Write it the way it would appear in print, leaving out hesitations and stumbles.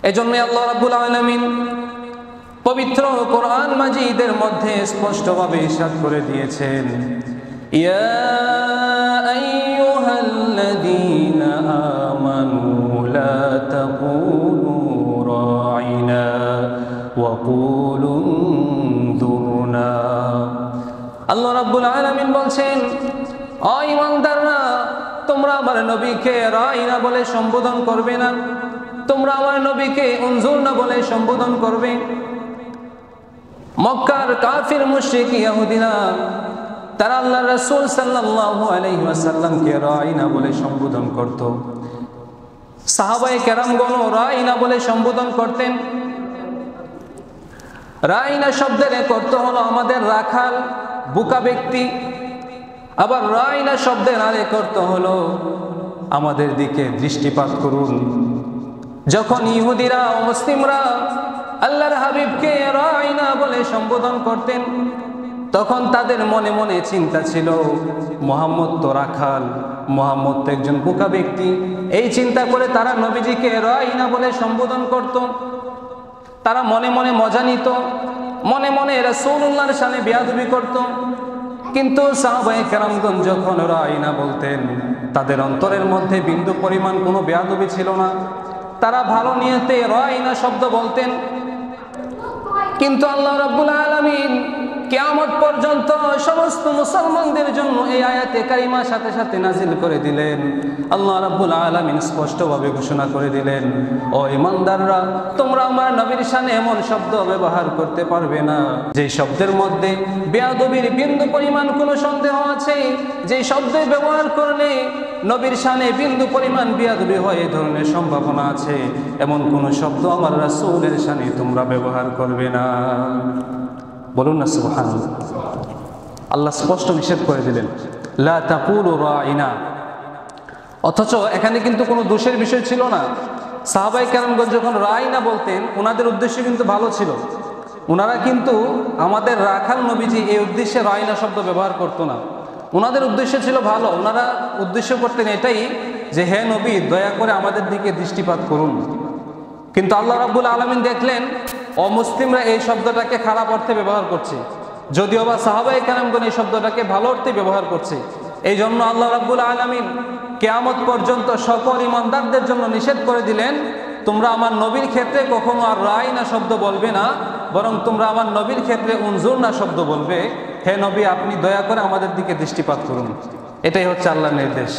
এজন্য আল্লাহ রাব্বুল আলামিন পবিত্র কোরআন মাজিদের মধ্যে স্পষ্টভাবে ইরশাদ করে দিয়েছেন, ইয়া আইয়ুহাল্লাযীনা আমানু লা তাকুলু রাঈনা ওয়া কুলু উনজুরনা। আল্লাহ রাব্বুল আলামিন বলছেন, ও ঈমানদাররা, তোমরা আমার নবীকে রাঈনা বলে সম্বোধন করবে না, তোমরা আমার নবীকে উনজুরনা বলে সম্বোধন করবে। মক্কার কাফির মুশরিক ইহুদিরা তারা আল্লাহর রাসূল সাল্লাল্লাহু আলাইহি ওয়াসাল্লামকে রাঈনা বলে সম্বোধন করত। সাহাবায়ে কেরামগণ রাঈনা বলে সম্বোধন করতেন। রাঈনা শব্দের অর্থ হলো আমাদের রাখাল, বোকা ব্যক্তি। আবার রাঈনা শব্দের আরেক অর্থ হলো আমাদের দিকে দৃষ্টিপাত করুন। যখন ইহুদিরা ও মুসলিমরা আল্লাহর হাবিবকে রাঈনা বলে সম্বোধন করতেন, তখন তাদের মনে মনে চিন্তা ছিল, মুহাম্মদ তো রাখাল, মুহাম্মদ তো একজন বোকা ব্যক্তি। এই চিন্তা করে তারা নবীজিকে রাঈনা বলে সম্বোধন করত। তারা মনে মনে মজা নিত, মনে মনে রাসূলুল্লাহর শানে বেয়াদবি করত। কিন্তু সাহাবায়ে কেরামগণ যখন রাঈনা বলতেন, তাদের অন্তরের মধ্যে বিন্দু পরিমাণ কোনো বেয়াদবি ছিল না। তারা ভালো নিয়তে রাঈনা শব্দ বলতেন। কিন্তু আল্লাহ রাব্বুল আলামিন কিয়ামত পর্যন্ত সমস্ত মুসলমানদের জন্য এই আয়াতে কারিমা সাথে সাথে নাজিল করে দিলেন। আল্লাহ রাব্বুল আলামিন স্পষ্টভাবে ঘোষণা করে দিলেন, ও ঈমানদাররা, তোমরা আমার নবীর শানে এমন শব্দ ব্যবহার করতে পারবে না যে শব্দের মধ্যে বেয়াদবির বিন্দু পরিমাণ কোনো সন্দেহ আছে, যে শব্দ ব্যবহার করলে নবীর শানে বিন্দু পরিমাণ বেয়াদবি হয় এই ধরনের সম্ভাবনা আছে, এমন কোনো শব্দ আমার রাসূলের শানে তোমরা ব্যবহার করবে না। বলুন না সুবহানাল্লাহ। আল্লাহ স্পষ্ট নিষেধ করে দিলেন, লা তাকুলু রাঈনা। অথচ এখানে কিন্তু কোনো দোষের বিষয় ছিল না। সাহাবায়ে কেরামগণ যখন রাঈনা বলতেন, ওনাদের উদ্দেশ্য কিন্তু ভালো ছিল। ওনারা কিন্তু আমাদের রাখাল নবীজি এই উদ্দেশ্যে রাঈনা শব্দ ব্যবহার করতো না। ওনাদের উদ্দেশ্য ছিল ভালো। ওনারা উদ্দেশ্য করতেন এটাই যে, হে নবী, দয়া করে আমাদের দিকে দৃষ্টিপাত করুন। কিন্তু আল্লাহ রাব্বুল আলামিন দেখলেন অমুসলিমরা এই শব্দটাকে খারাপ অর্থে ব্যবহার করছে, যদিও বা সাহাবায়ে কেরামগণ এই শব্দটাকে ভালো অর্থে ব্যবহার করছে। এই জন্য আল্লাহ রাব্বুল আলামিন কিয়ামত পর্যন্ত সকল ঈমানদারদের জন্য নিষেধ করে দিলেন, তোমরা আমার নবীর ক্ষেত্রে কখনো আর রাঈনা শব্দ বলবে না, বরং তোমরা আমার নবীর ক্ষেত্রে উনজুরনা শব্দ বলবে। হে নবী, আপনি দয়া করে আমাদের দিকে দৃষ্টিপাত করুন। এটাই হচ্ছে আল্লাহর নির্দেশ।